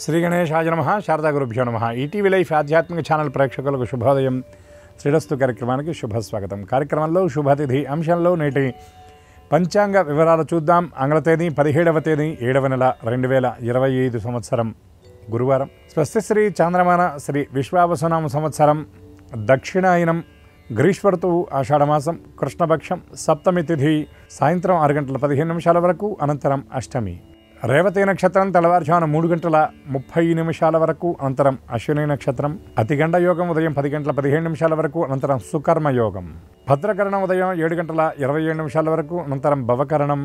శ్రీ గణేశాయ నమః. శారదా గురుభ్యో నమః. ఈటీవీ లైఫ్ ఆధ్యాత్మిక ఛానల్ ప్రేక్షకులకు శుభోదయం. శ్రీరస్తు కార్యక్రమానికి శుభస్వాగతం. కార్యక్రమంలో శుభతిథి అంశంలో నేటి పంచాంగ వివరాలు చూద్దాం. ఆంగ్ల తేదీ 17వ తేదీ 7వ నెల 2025 సంవత్సరం గురువారం. స్వస్తిశ్రీ చాంద్రమాన శ్రీ విశ్వావసునామ సంవత్సరం దక్షిణాయనం గ్రీష్మ ఋతువు ఆషాఢమాసం కృష్ణపక్షం సప్తమి తిథి సాయంత్రం 6 గంటల 15 నిమిషాల వరకు, అనంతరం అష్టమి. రేవతి నక్షత్రం తెల్లవారుజామున 3 గంటల 30 నిమిషాల వరకు, అనంతరం అశ్విని నక్షత్రం. అతిగండ యోగం ఉదయం 10 గంటల 15 నిమిషాల వరకు, అనంతరం సుకర్మ యోగం. భద్రకరణం ఉదయం 7 గంటల 27 నిమిషాల వరకు, అనంతరం భవకరణం.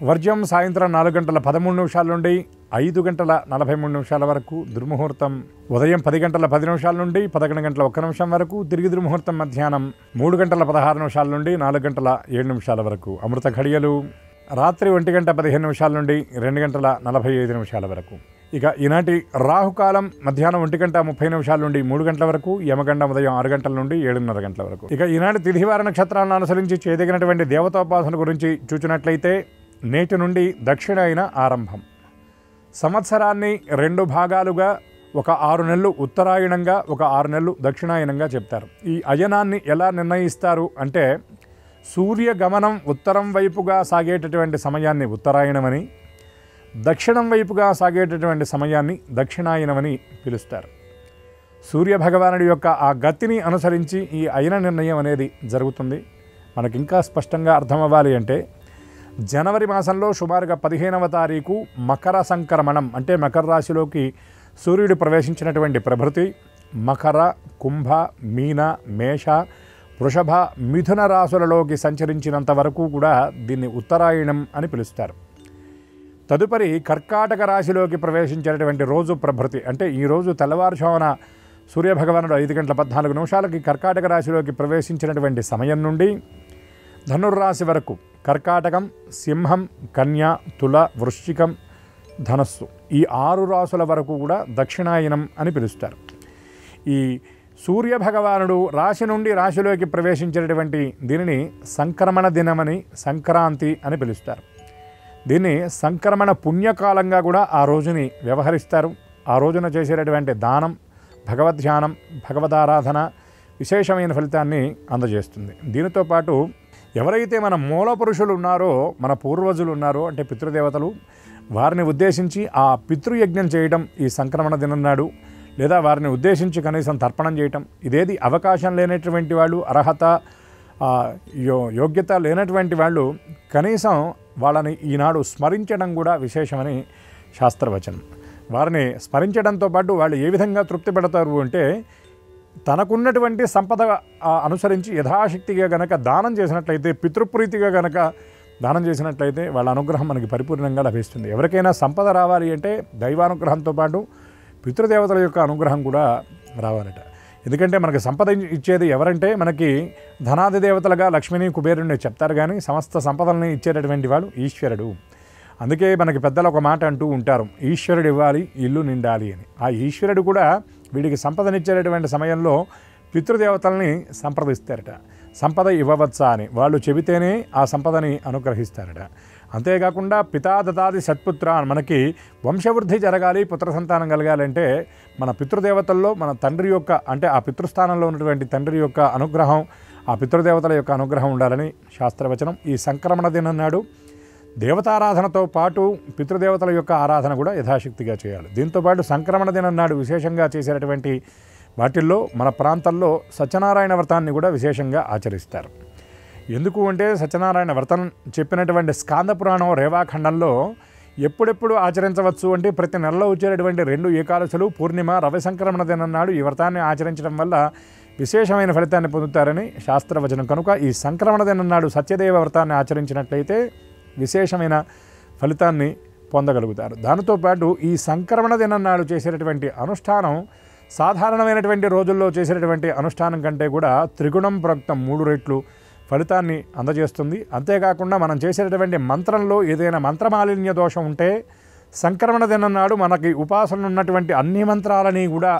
వర్జ్యం సాయంత్రం 4 గంటల 13 నిమిషాల నుండి 5 గంటల 43 నిమిషాల వరకు. దుర్ముహూర్తం ఉదయం 10 గంటల 10 నిమిషాల నుండి 11 గంటల 1 నిమిషం వరకు. తిరిగి దుర్ముహూర్తం మధ్యాహ్నం 3 గంటల 16 నిమిషాల నుండి 4 గంటల 7 నిమిషాల వరకు. అమృత ఘడియలు రాత్రి 1 గంట 15 నిమిషాల నుండి 2 గంటల 45 నిమిషాల వరకు. ఇక ఈనాటి రాహుకాలం మధ్యాహ్నం 1 గంట 30 నిమిషాల నుండి 3 గంటల వరకు. యమగండం ఉదయం 6 గంటల నుండి 7:30 గంటల వరకు. ఇక ఈనాటి తిథివార నక్షత్రాలను అనుసరించి చేయదగినటువంటి దేవతోపాసన గురించి చూచినట్లయితే నేటి నుండి దక్షిణాయన ఆరంభం. సంవత్సరాన్ని 2 భాగాలుగా ఒక 6 నెలలు ఉత్తరాయణంగా, ఒక 6 నెలలు దక్షిణాయనంగా చెప్తారు. ఈ అయనాన్ని ఎలా నిర్ణయిస్తారు అంటే, సూర్య గమనం ఉత్తరం వైపుగా సాగేటటువంటి సమయాన్ని ఉత్తరాయణమని, దక్షిణం వైపుగా సాగేటటువంటి సమయాన్ని దక్షిణాయనమని పిలుస్తారు. సూర్యభగవానుడి యొక్క ఆ గతిని అనుసరించి ఈ అయన నిర్ణయం అనేది జరుగుతుంది. మనకి ఇంకా స్పష్టంగా అర్థమవ్వాలి అంటే, జనవరి మాసంలో సుమారుగా 15వ తారీఖు మకర సంక్రమణం, అంటే మకర రాశిలోకి సూర్యుడు ప్రవేశించినటువంటి ప్రభృతి మకర, కుంభ, మీన, మేష, వృషభ, మిథున రాశులలోకి సంచరించినంత వరకు కూడా దీన్ని ఉత్తరాయణం అని పిలుస్తారు. తదుపరి కర్కాటక రాశిలోకి ప్రవేశించినటువంటి రోజు ప్రభృతి, అంటే ఈరోజు తెల్లవారుజామున సూర్యభగవానుడు 5 గంటల 14 నిమిషాలకి కర్కాటక రాశిలోకి ప్రవేశించినటువంటి సమయం నుండి ధనుర్రాశి వరకు కర్కాటకం, సింహం, కన్య, తుల, వృశ్చికం, ధనస్సు, ఈ 6 రాశుల వరకు కూడా దక్షిణాయనం అని పిలుస్తారు. ఈ సూర్యభగవానుడు రాశి నుండి రాశిలోకి ప్రవేశించినటువంటి దీనిని సంక్రమణ దినమని, సంక్రాంతి అని పిలుస్తారు. దీన్ని సంక్రమణ పుణ్యకాలంగా కూడా ఆ రోజుని వ్యవహరిస్తారు. ఆ రోజున చేసేటటువంటి దానం, భగవద్ధ్యానం, భగవదారాధన విశేషమైన ఫలితాన్ని అందజేస్తుంది. దీనితో పాటు ఎవరైతే మన మూల పురుషులు ఉన్నారో, మన పూర్వజులు ఉన్నారో, అంటే పితృదేవతలు, వారిని ఉద్దేశించి ఆ పితృయజ్ఞం చేయటం ఈ సంక్రమణ దినం నాడు, లేదా వారిని ఉద్దేశించి కనీసం తర్పణం చేయటం, ఇదేది అవకాశం లేనటువంటి వాళ్ళు, అర్హత యోగ్యత లేనటువంటి వాళ్ళు కనీసం వాళ్ళని ఈనాడు స్మరించడం కూడా విశేషమని శాస్త్రవచనం. వారిని స్మరించడంతో పాటు వాళ్ళు ఏ విధంగా తృప్తి పడతారు అంటే, తనకున్నటువంటి సంపద అనుసరించి యథాశక్తిగా గనక దానం చేసినట్లయితే, పితృప్రీతిగా గనక దానం చేసినట్లయితే వాళ్ళ అనుగ్రహం మనకి పరిపూర్ణంగా లభిస్తుంది. ఎవరికైనా సంపద రావాలి అంటే దైవానుగ్రహంతో పాటు పితృదేవతల యొక్క అనుగ్రహం కూడా రావాలట. ఎందుకంటే మనకి సంపద ఇచ్చేది ఎవరంటే, మనకి ధనాది దేవతలుగా లక్ష్మిని, కుబేరుని చెప్తారు, కానీ సమస్త సంపదల్ని ఇచ్చేటటువంటి వాడు ఈశ్వరుడు. అందుకే మనకి పెద్దలు ఒక మాట అంటూ ఉంటారు, ఈశ్వరుడు ఇవ్వాలి ఇల్లు నిండాలి అని. ఆ ఈశ్వరుడు కూడా వీడికి సంపదనిచ్చేటటువంటి సమయంలో పితృదేవతల్ని సంప్రదిస్తారట. సంపద ఇవ్వవచ్చా అని వాళ్ళు చెబితేనే ఆ సంపదని అనుగ్రహిస్తారట. అంతేకాకుండా పితా దతాది సత్పుత్ర, మనకి వంశవృద్ధి జరగాలి, పుత్ర సంతానం కలగాలంటే మన పితృదేవతల్లో మన తండ్రి యొక్క, అంటే ఆ పితృస్థానంలో ఉన్నటువంటి తండ్రి యొక్క అనుగ్రహం, ఆ పితృదేవతల యొక్క అనుగ్రహం ఉండాలని శాస్త్రవచనం. ఈ సంక్రమణ దినం నాడు దేవతారాధనతో పాటు పితృదేవతల యొక్క ఆరాధన కూడా యథాశక్తిగా చేయాలి. దీంతోపాటు సంక్రమణ దినం నాడు విశేషంగా చేసేటటువంటి వాటిల్లో మన ప్రాంతాల్లో సత్యనారాయణ వ్రతాన్ని కూడా విశేషంగా ఆచరిస్తారు. ఎందుకు అంటే, సత్యనారాయణ వ్రతం చెప్పినటువంటి స్కాంద పురాణం రేవాఖండంలో ఎప్పుడెప్పుడు ఆచరించవచ్చు అంటే, ప్రతి నెలలో వచ్చేటటువంటి 2 ఏకాదశులు, పూర్ణిమ, రవి సంక్రమణ దినం నాడు ఈ వ్రతాన్ని ఆచరించడం వల్ల విశేషమైన ఫలితాన్ని పొందుతారని శాస్త్రవచనం. కనుక ఈ సంక్రమణ దినం నాడు సత్యదేవ వ్రతాన్ని ఆచరించినట్లయితే విశేషమైన ఫలితాన్ని పొందగలుగుతారు. దానితో పాటు ఈ సంక్రమణ దినం నాడు చేసేటటువంటి అనుష్ఠానం సాధారణమైనటువంటి రోజుల్లో చేసేటటువంటి అనుష్ఠానం కంటే కూడా త్రిగుణం ప్రోక్తం 3 రెట్లు ఫలితాన్ని అందజేస్తుంది. అంతేకాకుండా మనం చేసేటటువంటి మంత్రంలో ఏదైనా మంత్రమాలిన్య దోషం ఉంటే సంక్రమణ దినం నాడు మనకి ఉపాసన ఉన్నటువంటి అన్ని మంత్రాలని కూడా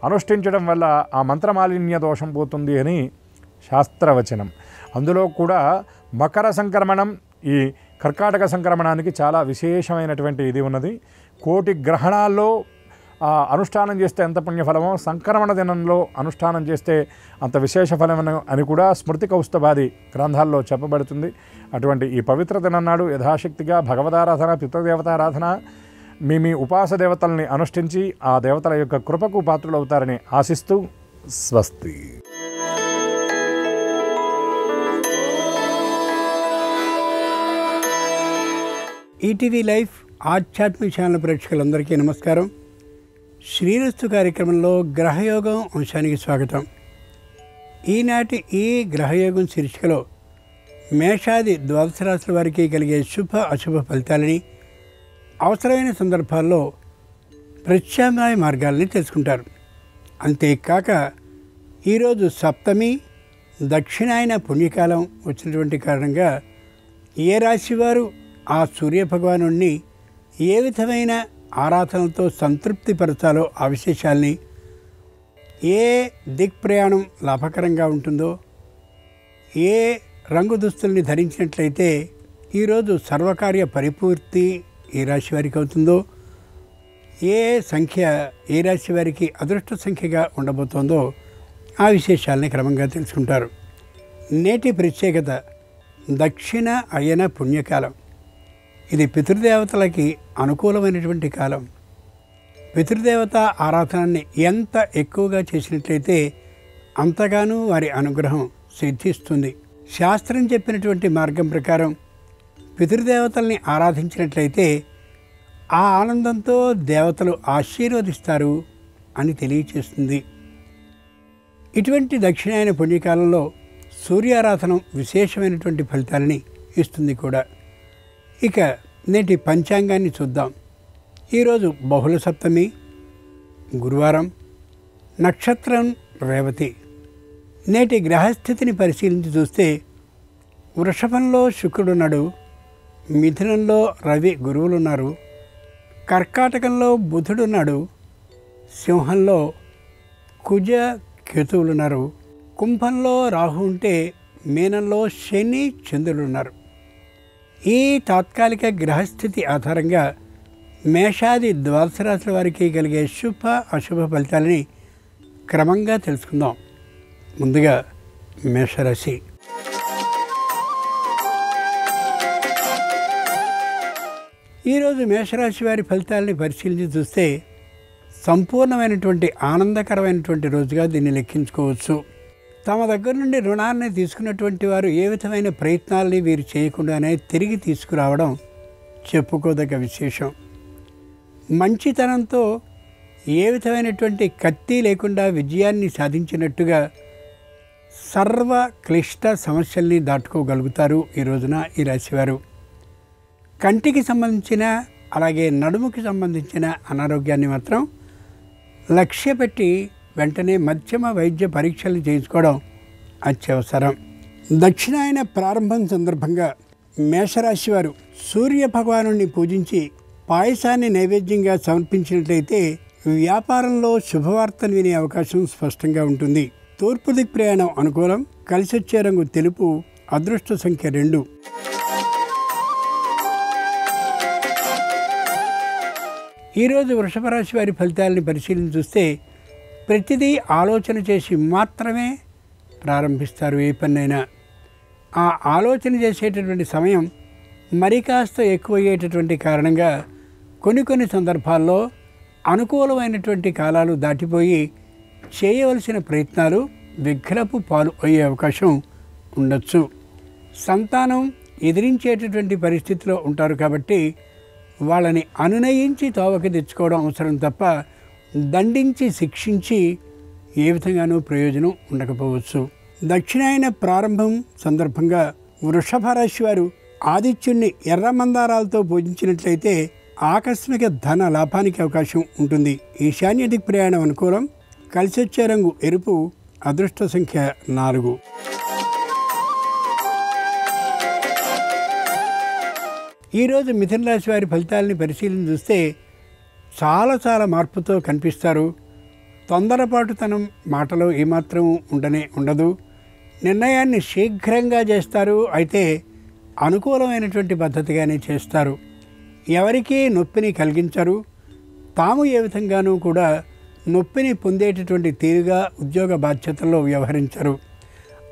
అనుష్ఠించడం వల్ల ఆ మంత్రమాలిన్య దోషం పోతుంది అని శాస్త్రవచనం. అందులో కూడా మకర సంక్రమణం, ఈ కర్కాటక సంక్రమణానికి చాలా విశేషమైనటువంటి ఇది ఉన్నది. కోటి గ్రహణాల్లో అనుష్ఠానం చేస్తే ఎంత పుణ్యఫలమో సంక్రమణ దినంలో అనుష్ఠానం చేస్తే అంత విశేష ఫలమని అని కూడా స్మృతి కౌస్తుభాది గ్రంథాల్లో చెప్పబడుతుంది. అటువంటి ఈ పవిత్ర దినం నాడు యథాశక్తిగా భగవదారాధన, పితృదేవతారాధన, మీ ఉపాస దేవతల్ని అనుష్ఠించి ఆ దేవతల యొక్క కృపకు పాత్రులవుతారని ఆశిస్తూ స్వస్తి. ఈటీవీ లైఫ్ ఆధ్యాత్మిక ఛానల్ ప్రేక్షకులందరికీ నమస్కారం. శ్రీరస్తు కార్యక్రమంలో గ్రహయోగం అంశానికి స్వాగతం. ఈనాటి ఈ గ్రహయోగం శీర్షికలో మేషాది ద్వాదశ రాశుల వారికి కలిగే శుభ అశుభ ఫలితాలని, అవసరమైన సందర్భాల్లో ప్రత్యామ్నాయ మార్గాలని తెలుసుకుంటారు. అంతేకాక ఈరోజు సప్తమి, దక్షిణాయన పుణ్యకాలం వచ్చినటువంటి కారణంగా ఏ రాశివారు ఆ సూర్యభగవాను ఏ విధమైన ఆరాధనలతో సంతృప్తిపరచాలో ఆ విశేషాల్ని, ఏ దిక్ప్రయాణం లాభకరంగా ఉంటుందో, ఏ రంగు దుస్తుల్ని ధరించినట్లయితే ఈరోజు సర్వకార్య పరిపూర్తి ఏ రాశి వారికి అవుతుందో, ఏ సంఖ్య ఏ రాశి వారికి అదృష్ట సంఖ్యగా ఉండబోతోందో ఆ విశేషాలని క్రమంగా తెలుసుకుంటారు. నేటి ప్రత్యేకత దక్షిణ అయన పుణ్యకాలం. ఇది పితృదేవతలకి అనుకూలమైనటువంటి కాలం. పితృదేవత ఆరాధనని ఎంత ఎక్కువగా చేసినట్లయితే అంతగానూ వారి అనుగ్రహం సిద్ధిస్తుంది. శాస్త్రం చెప్పినటువంటి మార్గం ప్రకారం పితృదేవతల్ని ఆరాధించినట్లయితే ఆ ఆనందంతో దేవతలు ఆశీర్వదిస్తారు అని తెలియచేస్తుంది. ఇటువంటి దక్షిణాయన పుణ్యకాలంలో సూర్యారాధన విశేషమైనటువంటి ఫలితాలని ఇస్తుంది కూడా. ఇక నేటి పంచాంగాన్ని చూద్దాం. ఈరోజు బహుళ సప్తమి, గురువారం, నక్షత్రం రేవతి. నేటి గ్రహస్థితిని పరిశీలించి చూస్తే వృషభంలో శుక్రుడున్నాడు, మిథునంలో రవి గురువులున్నారు, కర్కాటకంలో బుధుడున్నాడు, సింహంలో కుజ కేతువులున్నారు, కుంభంలో రాహు ఉంటే మీనంలో శని చంద్రులున్నారు. ఈ తాత్కాలిక గ్రహస్థితి ఆధారంగా మేషాది ద్వాదశ రాశుల వారికి కలిగే శుభ అశుభ ఫలితాలని క్రమంగా తెలుసుకుందాం. ముందుగా మేషరాశి. ఈరోజు మేషరాశి వారి ఫలితాలని పరిశీలించి చూస్తే సంపూర్ణమైనటువంటి ఆనందకరమైనటువంటి రోజుగా దీన్ని లెక్కించుకోవచ్చు. తమ దగ్గర నుండి రుణాన్ని తీసుకున్నటువంటి వారు ఏ విధమైన ప్రయత్నాలని వీరు చేయకుండానే తిరిగి తీసుకురావడం చెప్పుకోదగ్గ విశేషం. మంచితనంతో ఏ విధమైనటువంటి కత్తి లేకుండా విజయాన్ని సాధించినట్టుగా సర్వ క్లిష్ట సమస్యల్ని దాటుకోగలుగుతారు ఈ రోజున ఈ రాశివారు. కంటికి సంబంధించిన అలాగే నడుముకి సంబంధించిన అనారోగ్యాన్ని మాత్రం లక్ష్యపెట్టి వెంటనే మధ్యమ వైద్య పరీక్షలు చేయించుకోవడం అత్యవసరం. దక్షిణాయన ప్రారంభం సందర్భంగా మేషరాశి వారు సూర్య భగవాను పూజించి పాయసాన్ని నైవేద్యంగా సమర్పించినట్లయితే వ్యాపారంలో శుభవార్తలు వినే అవకాశం స్పష్టంగా ఉంటుంది. తూర్పు దిక్ ప్రయాణం అనుకూలం. కలిసొచ్చే రంగు తెలుపు. అదృష్ట సంఖ్య 2. ఈరోజు వృషభ రాశి వారి ఫలితాలని పరిశీలించి చూస్తే ప్రతిదీ ఆలోచన చేసి మాత్రమే ప్రారంభిస్తారు ఏ పనైనా. ఆ ఆలోచన చేసేటటువంటి సమయం మరి కాస్త ఎక్కువయ్యేటటువంటి కారణంగా కొన్ని సందర్భాల్లో అనుకూలమైనటువంటి కాలాలు దాటిపోయి చేయవలసిన ప్రయత్నాలు విఘ్నపు పాలు అయ్యే అవకాశం ఉండొచ్చు. సంతానం ఎదిరించేటటువంటి పరిస్థితిలో ఉంటారు కాబట్టి వాళ్ళని అనునయించి తోవకి తెచ్చుకోవడం అవసరం తప్ప దండించి శిక్షించి ఏ విధంగానూ ప్రయోజనం ఉండకపోవచ్చు. దక్షిణాయన ప్రారంభం సందర్భంగా వృషభ రాశి వారు ఆదిత్యుణ్ణి ఎర్ర మందారాలతో పూజించినట్లయితే ఆకస్మిక ధన లాభానికి అవకాశం ఉంటుంది. ఈశాన్య దిక్ ప్రయాణం అనుకూలం. కలిసొచ్చే రంగు ఎరుపు. అదృష్ట సంఖ్య 4. ఈరోజు మిథున రాశి వారి ఫలితాలని పరిశీలన చూస్తే చాలా మార్పుతో కనిపిస్తారు. తొందరపాటుతనం మాటలో ఏమాత్రం ఉండదు. నిర్ణయాన్ని శీఘ్రంగా చేస్తారు. అయితే అనుకూలమైనటువంటి పద్ధతిగానే చేస్తారు. ఎవరికీ నొప్పిని కలిగించరు. తాము ఏ విధంగానూ కూడా నొప్పిని పొందేటటువంటి తీరుగా ఉద్యోగ బాధ్యతల్లో వ్యవహరించరు.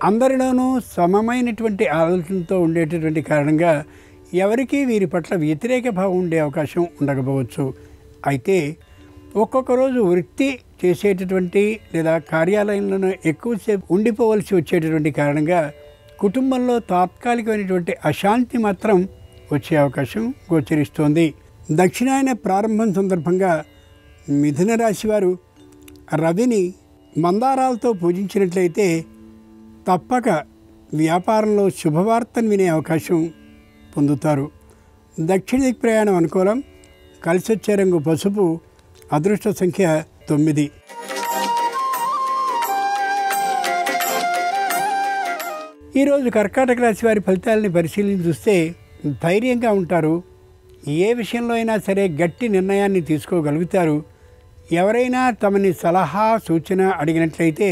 అందరిలోనూ సమమైనటువంటి ఆలోచనతో ఉండేటటువంటి కారణంగా ఎవరికీ వీరి పట్ల వ్యతిరేక భావం ఉండే అవకాశం ఉండకపోవచ్చు. అయితే ఒక్కొక్క రోజు వృత్తి చేసేటటువంటి లేదా కార్యాలయంలోనూ ఎక్కువసేపు ఉండిపోవలసి వచ్చేటటువంటి కారణంగా కుటుంబంలో తాత్కాలికమైనటువంటి అశాంతి మాత్రం వచ్చే అవకాశం గోచరిస్తోంది. దక్షిణాయన ప్రారంభం సందర్భంగా మిథున రాశి వారు రవిని మందారాలతో పూజించినట్లయితే తప్పక వ్యాపారంలో శుభవార్తను వినే అవకాశం పొందుతారు. దక్షిణ దిక్ ప్రయాణం అనుకూలం. కలిసొచ్చే రంగు పసుపు. అదృష్ట సంఖ్య 9. ఈరోజు కర్కాటక రాశి వారి ఫలితాలని పరిశీలించి చూస్తే ధైర్యంగా ఉంటారు. ఏ విషయంలో అయినా సరే గట్టి నిర్ణయాన్ని తీసుకోగలుగుతారు. ఎవరైనా తమని సలహా సూచన అడిగినట్లయితే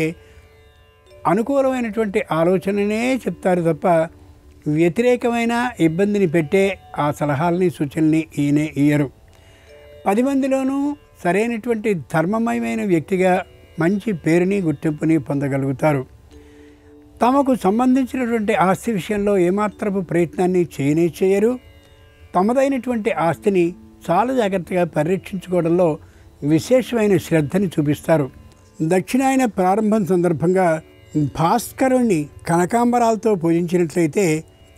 అనుకూలమైనటువంటి ఆలోచననే చెప్తారు తప్ప వ్యతిరేకమైన ఇబ్బందిని పెట్టే ఆ సలహాలని సూచనల్ని ఇయ్యరు. 10 మందిలోనూ సరైనటువంటి ధర్మమయమైన వ్యక్తిగా మంచి పేరుని గుర్తింపుని పొందగలుగుతారు. తమకు సంబంధించినటువంటి ఆస్తి విషయంలో ఏమాత్రపు ప్రయత్నాన్ని చేయరు. తమదైనటువంటి ఆస్తిని చాలా జాగ్రత్తగా పరిరక్షించుకోవడంలో విశేషమైన శ్రద్ధని చూపిస్తారు. దక్షిణాయన ప్రారంభం సందర్భంగా భాస్కరుణ్ణి కనకాంబరాలతో పూజించినట్లయితే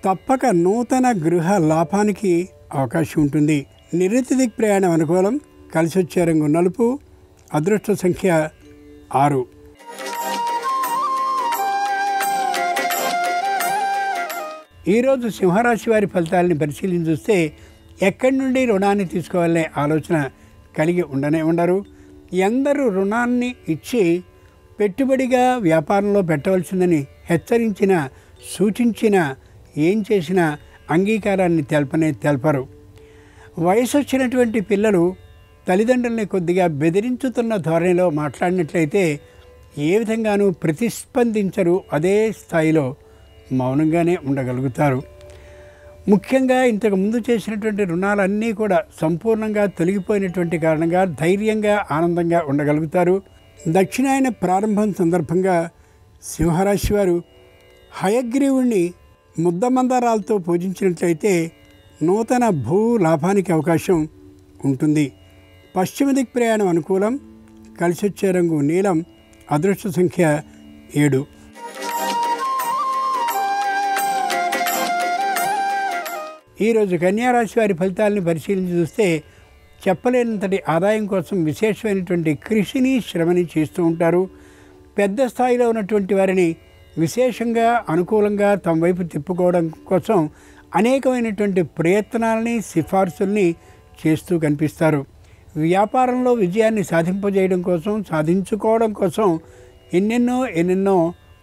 తప్పక నూతన గృహ లాభానికి అవకాశం ఉంటుంది. నిరుతి దిక్ ప్రయాణం అనుకూలం. కలిసొచ్చే రంగు నలుపు. అదృష్ట సంఖ్య 6. ఈరోజు సింహరాశి వారి ఫలితాలని పరిశీలించి చూస్తే ఎక్కడి నుండి రుణాన్ని తీసుకోవాలనే ఆలోచన కలిగి ఉండరు. ఎందరూ రుణాన్ని ఇచ్చి పెట్టుబడిగా వ్యాపారంలో పెట్టవలసిందని హెచ్చరించినా సూచించినా ఏం చేసినా అంగీకారాన్ని తెలపరు. వయసు వచ్చినటువంటి పిల్లలు తల్లిదండ్రుల్ని కొద్దిగా బెదిరించుతున్న ధోరణిలో మాట్లాడినట్లయితే ఏ విధంగానూ ప్రతిస్పందించరు. అదే స్థాయిలో మౌనంగానే ఉండగలుగుతారు. ముఖ్యంగా ఇంతకు ముందు చేసినటువంటి రుణాలన్నీ కూడా సంపూర్ణంగా తొలగిపోయినటువంటి కారణంగా ధైర్యంగా ఆనందంగా ఉండగలుగుతారు. దక్షిణాయన ప్రారంభం సందర్భంగా సింహరాశి వారు హయగ్రీవుణ్ణి ముద్దమందారాలతో పూజించినట్లయితే నూతన భూ లాభానికి అవకాశం ఉంటుంది. పశ్చిమ దిక్ ప్రయాణం అనుకూలం. కలిసొచ్చే రంగు నీలం. అదృష్ట సంఖ్య 7. ఈరోజు కన్యారాశి వారి ఫలితాలని పరిశీలించి చూస్తే చెప్పలేనంతటి ఆదాయం కోసం విశేషమైనటువంటి కృషిని శ్రమని చేస్తూ ఉంటారు. పెద్ద స్థాయిలో ఉన్నటువంటి వారిని విశేషంగా అనుకూలంగా తమ వైపు తిప్పుకోవడం కోసం అనేకమైనటువంటి ప్రయత్నాలని సిఫార్సుల్ని చేస్తూ కనిపిస్తారు. వ్యాపారంలో విజయాన్ని సాధించుకోవడం కోసం ఎన్నెన్నో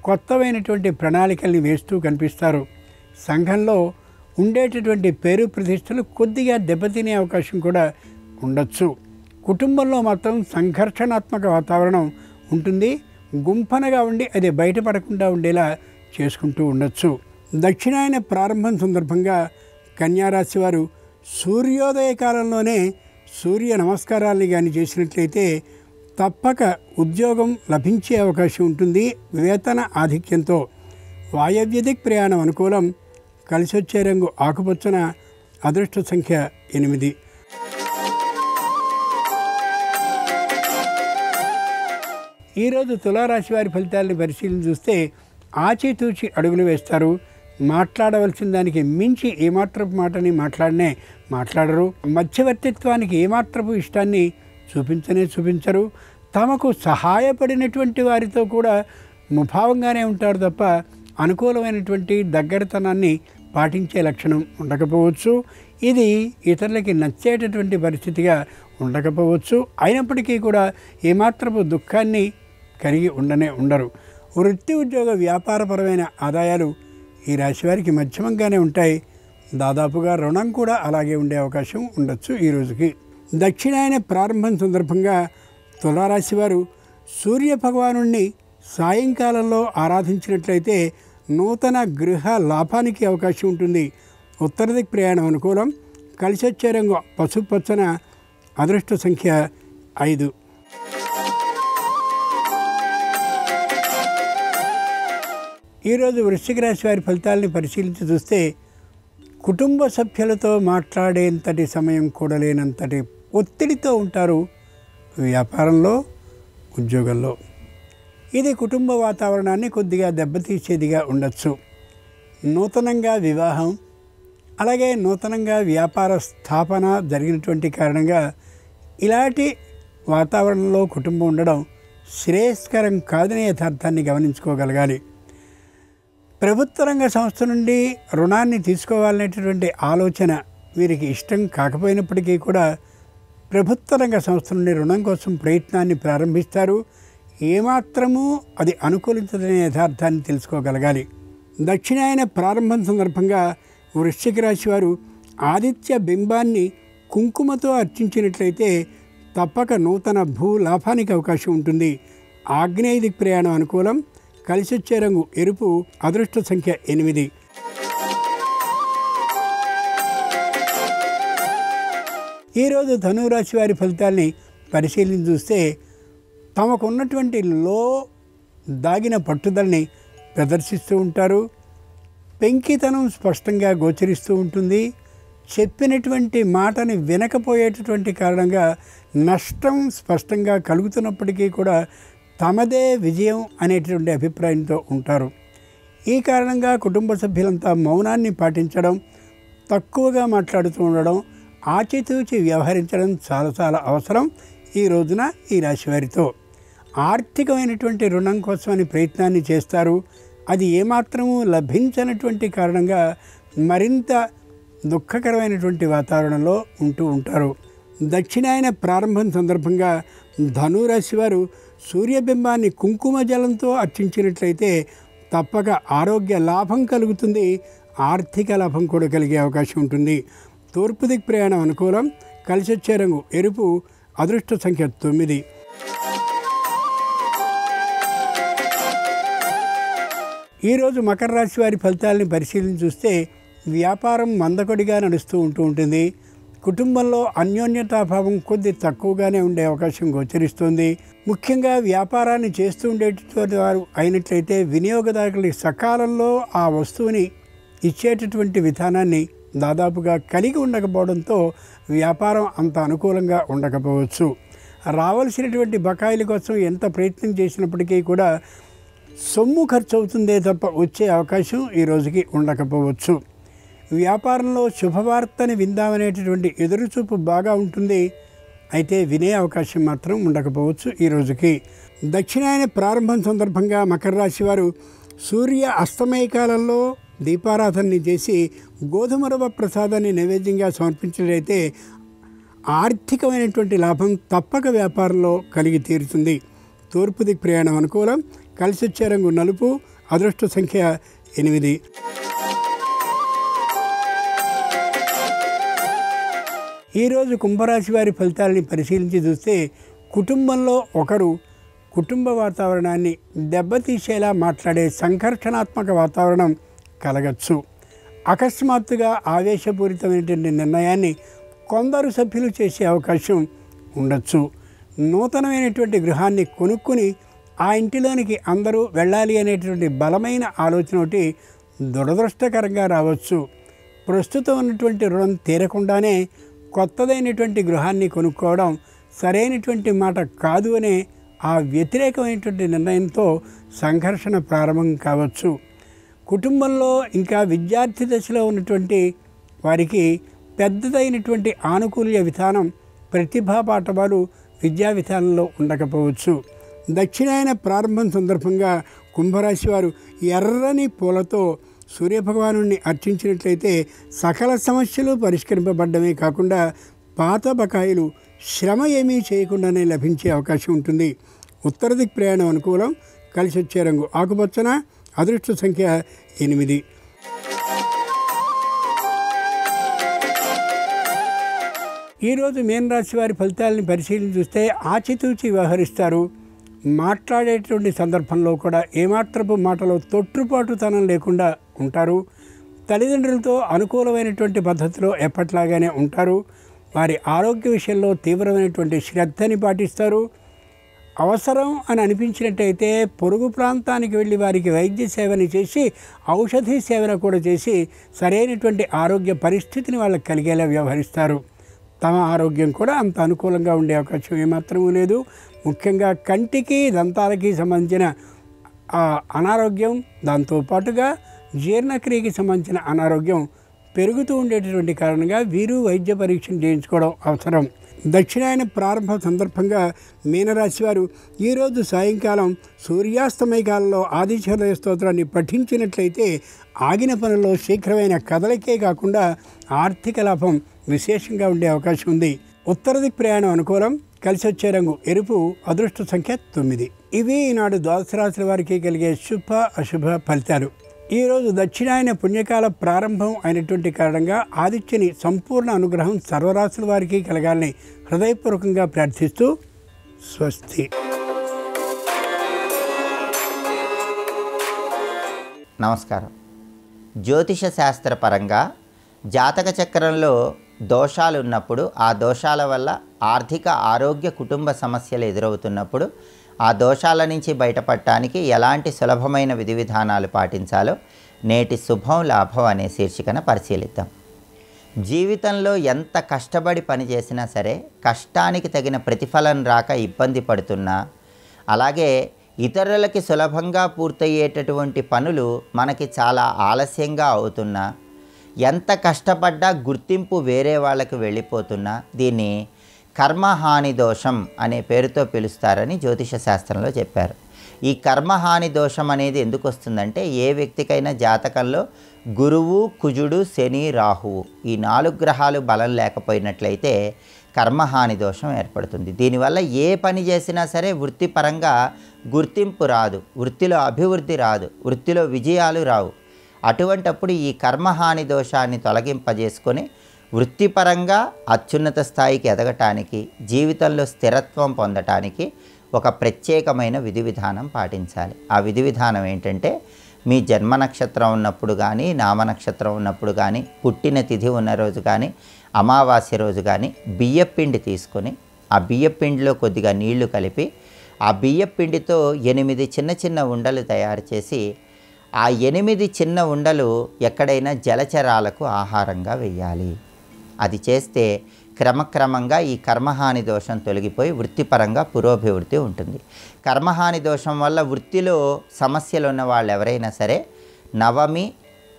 కొత్తమైనటువంటి ప్రణాళికల్ని వేస్తూ కనిపిస్తారు. సంఘంలో ఉండేటటువంటి పేరు ప్రతిష్టలు కొద్దిగా దెబ్బతినే అవకాశం కూడా ఉండొచ్చు. కుటుంబంలో మాత్రం సంఘర్షణాత్మక వాతావరణం ఉంటుంది. గుంపనగా ఉండి అది బయటపడకుండా ఉండేలా చేసుకుంటూ ఉండొచ్చు. దక్షిణాయన ప్రారంభం సందర్భంగా కన్యారాశి వారు సూర్యోదయ కాలంలోనే సూర్య నమస్కారాలని కానీ చేసినట్లయితే తప్పక ఉద్యోగం లభించే అవకాశం ఉంటుంది. వేతన ఆధిక్యంతో. వాయవ్య దిక్ ప్రయాణం అనుకూలం. కలిసొచ్చే రంగు ఆకుపచ్చన. అదృష్ట సంఖ్య 8. ఈరోజు తులారాశి వారి ఫలితాలని పరిశీలన చూస్తే ఆచితూచి అడుగులు వేస్తారు. మాట్లాడవలసిన దానికి మించి ఏమాత్రపు మాటని మాట్లాడరు. మధ్యవర్తిత్వానికి ఏమాత్రపు ఇష్టాన్ని చూపించరు. తమకు సహాయపడినటువంటి వారితో కూడా ముభావంగానే ఉంటారు తప్ప అనుకూలమైనటువంటి దగ్గరతనాన్ని పాటించే లక్షణం ఉండకపోవచ్చు. ఇది ఇతరులకి నచ్చేటటువంటి పరిస్థితిగా ఉండకపోవచ్చు. అయినప్పటికీ కూడా ఏమాత్రపు దుఃఖాన్ని కలిగి ఉండరు. వృత్తి ఉద్యోగ వ్యాపారపరమైన ఆదాయాలు ఈ రాశి వారికి మధ్యమంగానే ఉంటాయి. దాదాపుగా రుణం కూడా అలాగే ఉండే అవకాశం ఉండొచ్చు ఈ రోజుకి. దక్షిణాయన ప్రారంభం సందర్భంగా తులారాశి వారు సూర్య భగవానుణ్ణి సాయంకాలంలో ఆరాధించినట్లయితే నూతన గృహ లాభానికి అవకాశం ఉంటుంది. ఉత్తర దిక్ ప్రయాణం అనుకూలం. కలిసొచ్చే రంగు పసుపు పచ్చన. అదృష్ట సంఖ్య 5. ఈరోజు వృశ్చిక రాశి వారి ఫలితాలని పరిశీలించి చూస్తే కుటుంబ సభ్యులతో మాట్లాడేంతటి సమయం కూడా లేనంతటి ఒత్తిడితో ఉంటారు వ్యాపారంలో, ఉద్యోగంలో. ఇది కుటుంబ వాతావరణాన్ని కొద్దిగా దెబ్బతీసేదిగా ఉండొచ్చు. నూతనంగా వివాహం, అలాగే నూతనంగా వ్యాపార స్థాపన జరిగినటువంటి కారణంగా ఇలాంటి వాతావరణంలో కుటుంబం ఉండడం శ్రేయస్కరం కాదనే యథార్థాన్ని గమనించుకోగలగాలి. ప్రభుత్వ రంగ సంస్థ నుండి రుణాన్ని తీసుకోవాలనేటటువంటి ఆలోచన వీరికి ఇష్టం కాకపోయినప్పటికీ కూడా ప్రభుత్వ రంగ సంస్థ నుండి రుణం కోసం ప్రయత్నాన్ని ప్రారంభిస్తారు. ఏమాత్రమూ అది అనుకూలించదనే యథార్థాన్ని తెలుసుకోగలగాలి. దక్షిణాయన ప్రారంభం సందర్భంగా వృశ్చిక రాశి వారు ఆదిత్య బింబాన్ని కుంకుమతో అర్చించినట్లయితే తప్పక నూతన భూ లాభానికి అవకాశం ఉంటుంది. ఆగ్నేయ దిక్ ప్రయాణం అనుకూలం. కలిసి వచ్చే రంగు ఎరుపు. అదృష్ట సంఖ్య 8. ఈరోజు ధనురాశి వారి ఫలితాల్ని పరిశీలించి చూస్తే తమకున్నటువంటి దాగిన పట్టుదలని ప్రదర్శిస్తూ ఉంటారు. పెంకితనం స్పష్టంగా గోచరిస్తూ ఉంటుంది. చెప్పినటువంటి మాటని వినకపోయేటటువంటి కారణంగా నష్టం స్పష్టంగా కలుగుతున్నప్పటికీ కూడా తమదే విజయం అనేటువంటి అభిప్రాయంతో ఉంటారు. ఈ కారణంగా కుటుంబ సభ్యులంతా మౌనాన్ని పాటించడం, తక్కువగా మాట్లాడుతూ ఉండడం, ఆచితూచి వ్యవహరించడం చాలా చాలా అవసరం ఈ రోజున ఈ రాశి వారితో. ఆర్థికమైనటువంటి రుణం కోసమని ప్రయత్నాన్ని చేస్తారు. అది ఏమాత్రమూ లభించనటువంటి కారణంగా మరింత దుఃఖకరమైనటువంటి వాతావరణంలో ఉంటూ ఉంటారు. దక్షిణాయన ప్రారంభం సందర్భంగా ధనురాశి వారు సూర్యబింబాన్ని కుంకుమ జలంతో అర్చించినట్లయితే తప్పక ఆరోగ్య లాభం కలుగుతుంది. ఆర్థిక లాభం కూడా కలిగే అవకాశం ఉంటుంది. తూర్పు దిక్ ప్రయాణం అనుకూలం. కలిసి వచ్చే రంగు ఎరుపు. అదృష్ట సంఖ్య 9. ఈరోజు మకర రాశి వారి ఫలితాలని పరిశీలించి చూస్తే వ్యాపారం మందకొడిగా నడుస్తూ ఉంటుంది. కుటుంబంలో అన్యోన్యతాభావం కొద్ది తక్కువగానే ఉండే అవకాశం గోచరిస్తుంది. ముఖ్యంగా వ్యాపారాన్ని చేస్తూ ఉండేటటువంటి వారు అయినట్లయితే వినియోగదారులకి సకాలంలో ఆ వస్తువుని ఇచ్చేటటువంటి విధానాన్ని దాదాపుగా కలిగి ఉండకపోవడంతో వ్యాపారం అంత అనుకూలంగా ఉండకపోవచ్చు. రావాల్సినటువంటి బకాయిల కోసం ఎంత ప్రయత్నం చేసినప్పటికీ కూడా సొమ్ము ఖర్చు అవుతుందే తప్ప వచ్చే అవకాశం ఈ రోజుకి ఉండకపోవచ్చు. వ్యాపారంలో శుభవార్తని విందామనేటటువంటి ఎదురుచూపు బాగా ఉంటుంది. అయితే వినే అవకాశం మాత్రం ఉండకపోవచ్చు ఈ రోజుకి. దక్షిణాయన ప్రారంభం సందర్భంగా మకర రాశి వారు సూర్య అస్తమయ కాలంలో దీపారాధనని చేసి గోధుమ రవ్వ ప్రసాదాన్ని నైవేద్యంగా సమర్పించినట్లయితే ఆర్థికమైనటువంటి లాభం తప్పక వ్యాపారంలో కలిగి తీరుతుంది. తూర్పు దిక్ ప్రయాణం అనుకూలం. కలిసి వచ్చే రంగు నలుపు. అదృష్ట సంఖ్య 8. ఈరోజు కుంభరాశి వారి ఫలితాలని పరిశీలించి చూస్తే కుటుంబంలో ఒకరు కుటుంబ వాతావరణాన్ని దెబ్బతీసేలా మాట్లాడే సంఘర్షణాత్మక వాతావరణం కలగచ్చు. అకస్మాత్తుగా ఆవేశపూరితమైనటువంటి నిర్ణయాన్ని కొందరు సభ్యులు చేసే అవకాశం ఉండొచ్చు. నూతనమైనటువంటి గృహాన్ని కొనుక్కుని ఆ ఇంటిలోనికి అందరూ వెళ్ళాలి అనేటువంటి బలమైన ఆలోచన ఒకటి దురదృష్టకరంగా రావచ్చు. ప్రస్తుతం ఉన్నటువంటి రుణం తీరకుండానే కొత్తదైనటువంటి గృహాన్ని కొనుక్కోవడం సరైనటువంటి మాట కాదు అనే ఆ వ్యతిరేకమైనటువంటి నిర్ణయంతో సంఘర్షణ ప్రారంభం కావచ్చు. కుటుంబంలో ఇంకా విద్యార్థి దశలో ఉన్నటువంటి వారికి పెద్దదైనటువంటి ఆనుకూల్య విధానం, ప్రతిభా పాఠవాలు విద్యా విధానంలో ఉండకపోవచ్చు. దక్షిణాయన ప్రారంభం సందర్భంగా కుంభరాశి వారు ఎర్రని పూలతో సూర్యభగవాను అర్చించినట్లయితే సకల సమస్యలు పరిష్కరింపబడ్డమే కాకుండా పాత బకాయిలు శ్రమ ఏమీ చేయకుండానే లభించే అవకాశం ఉంటుంది. ఉత్తర దిక్ ప్రయాణం అనుకూలం. కలిసి వచ్చే రంగు ఆకుపచ్చన. అదృష్ట సంఖ్య 8. ఈరోజు మీనరాశి వారి ఫలితాలని పరిశీలించి చూస్తే ఆచితూచి వ్యవహరిస్తారు. మాట్లాడేటువంటి సందర్భంలో కూడా ఏమాత్రపు మాటలో తొట్టుపాటుతనం లేకుండా ఉంటారు. తల్లిదండ్రులతో అనుకూలమైనటువంటి పద్ధతిలో ఎప్పట్లాగానే ఉంటారు. వారి ఆరోగ్య విషయంలో తీవ్రమైనటువంటి శ్రద్ధని పాటిస్తారు. అవసరం అని అనిపించినట్టయితే పొరుగు ప్రాంతానికి వెళ్ళి వారికి వైద్య సేవని చేసి ఔషధి సేవను కూడా చేసి సరైనటువంటి ఆరోగ్య పరిస్థితిని వాళ్ళకి కలిగేలా వ్యవహరిస్తారు. తమ ఆరోగ్యం కూడా అంత అనుకూలంగా ఉండే అవకాశం ఏమాత్రమూ లేదు. ముఖ్యంగా కంటికి దంతాలకి సంబంధించిన అనారోగ్యం, దాంతోపాటుగా జీర్ణక్రియకి సంబంధించిన అనారోగ్యం పెరుగుతూ ఉండేటటువంటి కారణంగా వీరు వైద్య పరీక్షను చేయించుకోవడం అవసరం. దక్షిణాయన ప్రారంభ సందర్భంగా మీనరాశి వారు ఈరోజు సాయంకాలం సూర్యాస్తమయ కాలంలో ఆదిత్యోదయ స్తోత్రాన్ని పఠించినట్లయితే ఆగిన పనుల్లో శీఘ్రమైన కదలికే కాకుండా ఆర్థిక లాభం విశేషంగా ఉండే అవకాశం ఉంది. ఉత్తర దిక్ ప్రయాణం అనుకూలం. కలిసి వచ్చే రంగు ఎరుపు. అదృష్ట సంఖ్య 9. ఇవి ఈనాడు ద్వాదశ రాశుల వారికి కలిగే శుభ అశుభ ఫలితాలు. ఈరోజు దక్షిణాయన పుణ్యకాల ప్రారంభం అయినటువంటి కారణంగా ఆదిత్యుని సంపూర్ణ అనుగ్రహం సర్వరాశుల వారికి కలగాలని హృదయపూర్వకంగా ప్రార్థిస్తూ స్వస్తి. నమస్కారం. జ్యోతిష శాస్త్రపరంగా జాతక చక్రంలో దోషాలు ఉన్నప్పుడు, ఆ దోషాల వల్ల ఆర్థిక ఆరోగ్య కుటుంబ సమస్యలు ఎదురవుతున్నప్పుడు ఆ దోషాల నుంచి బయటపడటానికి ఎలాంటి సులభమైన విధి విధానాలు పాటించాలో నేటి శుభం లాభం అనే శీర్షికన పరిశీలిద్దాం. జీవితంలో ఎంత కష్టపడి పనిచేసినా సరే కష్టానికి తగిన ప్రతిఫలం రాక ఇబ్బంది పడుతున్నా, అలాగే ఇతరులకి సులభంగా పూర్తయ్యేటటువంటి పనులు మనకి చాలా ఆలస్యంగా అవుతున్నా, ఎంత కష్టపడ్డా గుర్తింపు వేరే వాళ్ళకి వెళ్ళిపోతున్నా దీన్ని కర్మహాని దోషం అనే పేరుతో పిలుస్తారని జ్యోతిష శాస్త్రంలో చెప్పారు. ఈ కర్మహాని దోషం అనేది ఎందుకు వస్తుందంటే, ఏ వ్యక్తికైనా జాతకంలో గురువు, కుజుడు, శని, రాహువు ఈ 4 గ్రహాలు బలం లేకపోయినట్లయితే కర్మహాని దోషం ఏర్పడుతుంది. దీనివల్ల ఏ పని చేసినా సరే వృత్తిపరంగా గుర్తింపు రాదు, వృత్తిలో అభివృద్ధి రాదు, వృత్తిలో విజయాలు రావు. అటువంటప్పుడు ఈ కర్మహాని దోషాన్ని తొలగింపజేసుకొని వృత్తిపరంగా అత్యున్నత స్థాయికి ఎదగటానికి, జీవితంలో స్థిరత్వం పొందటానికి ఒక ప్రత్యేకమైన విధి విధానం పాటించాలి. ఆ విధి విధానం ఏంటంటే, మీ జన్మ నక్షత్రం ఉన్నప్పుడు కానీ, నామనక్షత్రం ఉన్నప్పుడు కానీ, పుట్టిన తిథి ఉన్న రోజు కానీ, అమావాస్య రోజు కానీ బియ్యపిండి తీసుకొని ఆ బియ్యపిండిలో కొద్దిగా నీళ్లు కలిపి ఆ బియ్యపిండితో 8 చిన్న చిన్న ఉండలు తయారు చేసి ఆ 8 చిన్న ఉండలు ఎక్కడైనా జలచరాలకు ఆహారంగా వేయాలి. అది చేస్తే క్రమక్రమంగా ఈ కర్మహాని దోషం తొలగిపోయి వృత్తిపరంగా పురోభివృద్ధి ఉంటుంది. కర్మహాని దోషం వల్ల వృత్తిలో సమస్యలు ఉన్న వాళ్ళు ఎవరైనా సరే నవమి,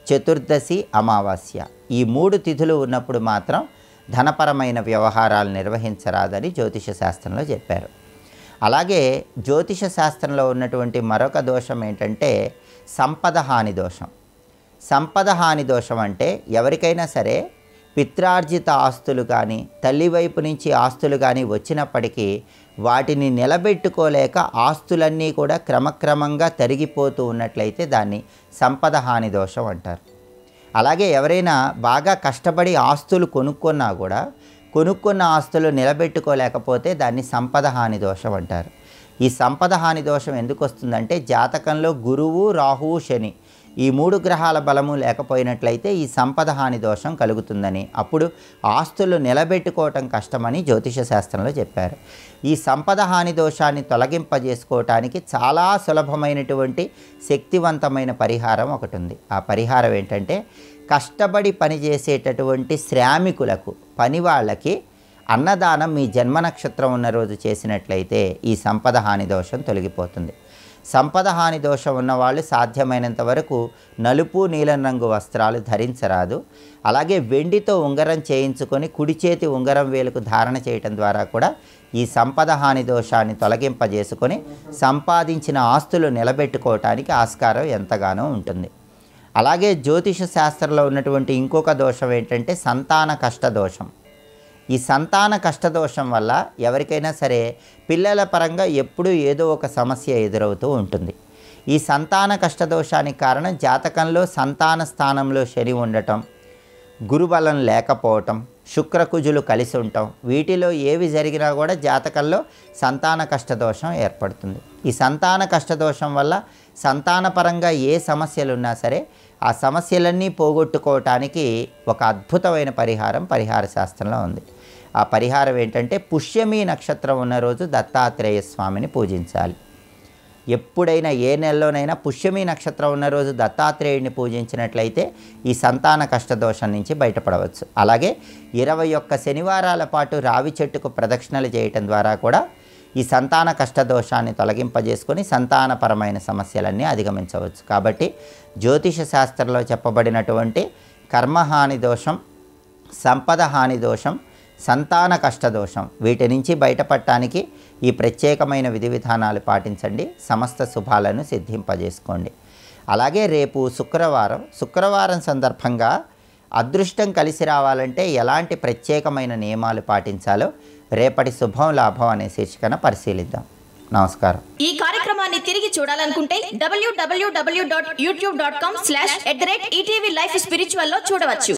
చతుర్దశి, అమావాస్య ఈ 3 తిథులు ఉన్నప్పుడు మాత్రం ధనపరమైన వ్యవహారాలు నిర్వహించరాదని జ్యోతిష శాస్త్రంలో చెప్పారు. అలాగే జ్యోతిష శాస్త్రంలో ఉన్నటువంటి మరొక దోషం ఏంటంటే సంపద హాని దోషం. సంపద హాని దోషం అంటే ఎవరికైనా సరే పిత్రార్జిత ఆస్తులు కానీ, తల్లి వైపు నుంచి ఆస్తులు కానీ వచ్చినప్పటికీ వాటిని నిలబెట్టుకోలేక ఆస్తులన్నీ కూడా క్రమక్రమంగా తరిగిపోతూ ఉన్నట్లయితే దాన్ని సంపద హాని దోషం అంటారు. అలాగే ఎవరైనా బాగా కష్టపడి ఆస్తులు కొనుక్కున్నా కూడా కొనుక్కున్న ఆస్తులు నిలబెట్టుకోలేకపోతే దాన్ని సంపద హాని దోషం అంటారు. ఈ సంపద హాని దోషం ఎందుకు వస్తుందంటే, జాతకంలో గురువు, రాహువు, శని ఈ 3 గ్రహాల బలము లేకపోయినట్లయితే ఈ సంపద హాని దోషం కలుగుతుందని, అప్పుడు ఆస్తులు నిలబెట్టుకోవటం కష్టమని జ్యోతిష శాస్త్రంలో చెప్పారు. ఈ సంపద హాని దోషాన్ని తొలగింపజేసుకోవటానికి చాలా సులభమైనటువంటి శక్తివంతమైన పరిహారం ఒకటి ఉంది. ఆ పరిహారం ఏంటంటే, కష్టపడి పనిచేసేటటువంటి శ్రామికులకు, పని వాళ్ళకి అన్నదానం మీ జన్మ నక్షత్రం ఉన్న రోజు చేసినట్లయితే ఈ సంపద హాని దోషం తొలగిపోతుంది. సంపద హాని దోషం ఉన్నవాళ్ళు సాధ్యమైనంత వరకు నలుపు, నీలం రంగు వస్త్రాలు ధరించరాదు. అలాగే వెండితో ఉంగరం చేయించుకొని కుడి చేతి ఉంగరం వేలుకు ధారణ చేయటం ద్వారా కూడా ఈ సంపద హాని దోషాన్ని తొలగింపజేసుకొని సంపాదించిన ఆస్తులు నిలబెట్టుకోవటానికి ఆస్కారం ఎంతగానో ఉంటుంది. అలాగే జ్యోతిష శాస్త్రంలో ఉన్నటువంటి ఇంకొక దోషం ఏంటంటే సంతాన కష్ట దోషం. ఈ సంతాన కష్టదోషం వల్ల ఎవరికైనా సరే పిల్లల పరంగా ఎప్పుడూ ఏదో ఒక సమస్య ఎదురవుతూ ఉంటుంది. ఈ సంతాన కష్టదోషానికి కారణం జాతకంలో సంతాన స్థానంలో శని ఉండటం, గురుబలం లేకపోవటం, శుక్రకుజులు కలిసి ఉండటం, వీటిలో ఏవి జరిగినా కూడా జాతకంలో సంతాన కష్టదోషం ఏర్పడుతుంది. ఈ సంతాన కష్టదోషం వల్ల సంతానపరంగా ఏ సమస్యలు ఉన్నా సరే ఆ సమస్యలన్నీ పోగొట్టుకోవటానికి ఒక అద్భుతమైన పరిహారం పరిహార శాస్త్రంలో ఉంది. ఆ పరిహారం ఏంటంటే పుష్యమి నక్షత్రం ఉన్న రోజు దత్తాత్రేయ స్వామిని పూజించాలి. ఎప్పుడైనా ఏ నెలలోనైనా పుష్యమి నక్షత్రం ఉన్న రోజు దత్తాత్రేయుడిని పూజించినట్లయితే ఈ సంతాన కష్టదోషం నుంచి బయటపడవచ్చు. అలాగే 21 శనివారాల పాటు రావి చెట్టుకు ప్రదక్షిణలు చేయటం ద్వారా కూడా ఈ సంతాన కష్టదోషాన్ని తొలగింపజేసుకొని సంతానపరమైన సమస్యలన్నీ అధిగమించవచ్చు. కాబట్టి జ్యోతిష శాస్త్రంలో చెప్పబడినటువంటి కర్మహాని దోషం, సంపద హాని దోషం, సంతాన కష్టదోషం వీటి నుంచి బయటపడటానికి ఈ ప్రత్యేకమైన విధి విధానాలు పాటించండి. సమస్త శుభాలను సిద్ధింపజేసుకోండి. అలాగే రేపు శుక్రవారం సందర్భంగా అదృష్టం కలిసి రావాలంటే ఎలాంటి ప్రత్యేకమైన నియమాలు పాటించాలో రేపటి శుభం లాభం అనే శీర్షికన పరిశీలిద్దాం. నమస్కారం. ఈ కార్యక్రమాన్ని తిరిగి చూడాలనుకుంటే www.youtube.com/ETV Life Spiritual లో చూడవచ్చు.